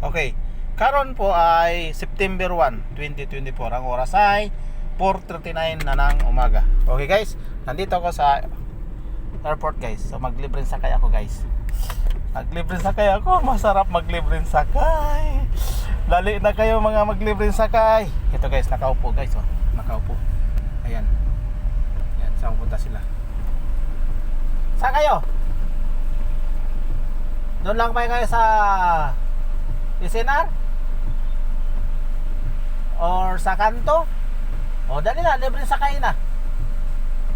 Okay. Karon po ay September 1, 2024. Ang oras ay 4:39 na ng umaga. Okay guys, nandito ako sa airport guys. So maglibreng sakay ako guys. Maglibreng sakay ako. Masarap maglibreng sakay. Dali na kayo mga maglibreng sakay. Ito guys, nakaupo guys. Oh. Nakaupo. Ayan. Ayan, saan punta sila? Saan kayo? Doon lang ba kayo sa Isinar? Or sa kanto? O dali na, libre sakay na.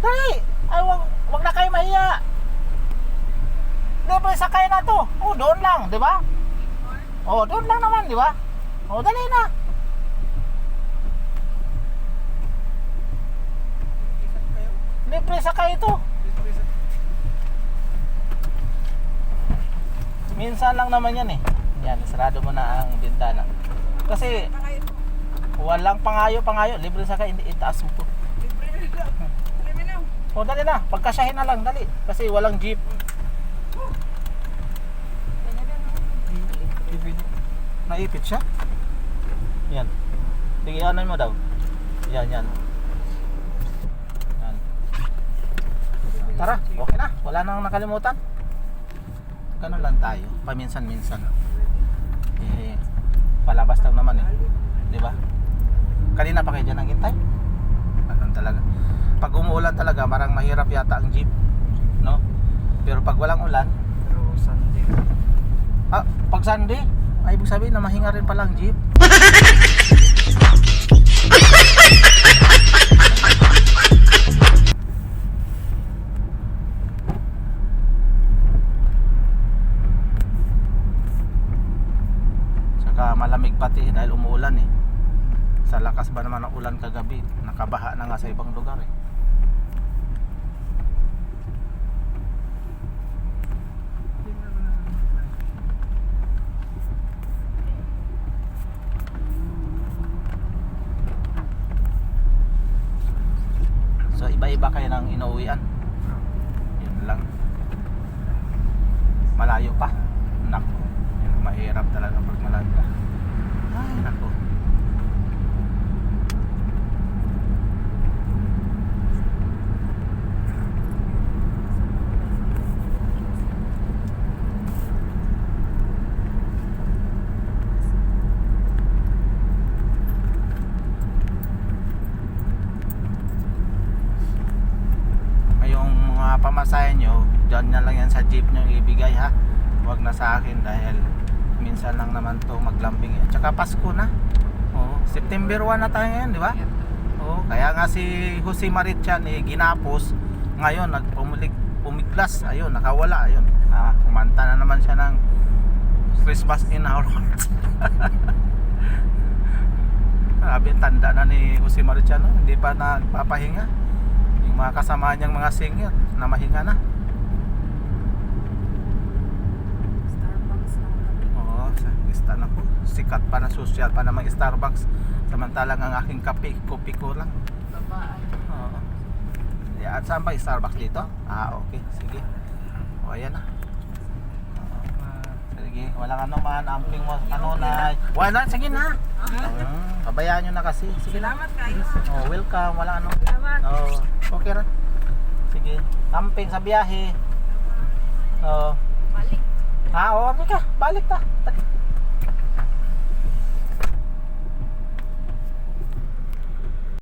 Dali! Ay, wag na kayo mahiya. Libre sakay na to. O, doon lang, di ba? O, doon lang naman, di ba? O, dali na. Libre sakay ito. Minsan lang naman yan eh. Yan, sarado mo na ang bintana. Kasi walang pangayo, libre sakay, hindi itaas mo po. O dali na, pagkasyahin na lang, dali. Kasi walang jeep. Naipit siya. Yan. Sige, anan mo daw. Yan. Yan. Tara, okay na. Wala nang nakalimutan. Ganun lang tayo, paminsan-minsan. Eh, palabas lang naman eh. Di ba? Kanina pa kayo dyan naghintay. Ganun talaga. Pag umuulan talaga, marang mahirap yata ang jeep. No? Pero pag walang ulan, Pero Sunday. pag Sunday, ay ibig sabihin na mahinga rin pala ang jeep. Malamig pati dahil umuulan eh. Sa lakas ba naman ng ulan kagabi, nakabaha na nga sa ibang lugar eh. So iba-iba kayo ng inuuwian. Yun lang. Malayo pa. Nako, yun, mahirap talaga pag malayo. Ay, nako. Ngayong mga pamasahe nyo, dyan na lang yan sa jeep nyo ibigay ha. Huwag na sa akin dahil minsan lang naman to maglambing eh. Tsaka Pasko na. Oh, September 1 na tayo ngayon, di ba? Oh, kaya nga si Jose Marichan eh ginapos. Ngayon pumiglas, ayun, nakawala, ayun. Kumanta na naman siya ng Christmas in our hearts. Grabe, tanda na ni Jose Marichan, no? Hindi pa nagpapahinga. Yung mga kasama niyang mga singer na mahinga na. Ako. Sikat pa na social pa namang Starbucks. Samantalang ang aking kape, kopi ko lang. Oo. At saan ba Starbucks dito? Okay. Sige. O, ayan na. Sige. Walang ano man. Amping mo. Ano na. Wala. Sige na. Pabayaan nyo na kasi. Sige na. Salamat kayo. Welcome. Walang ano. Salamat. Okay ra. Sige. Amping sa biyahe. Balik. Okay ka. Balik ta.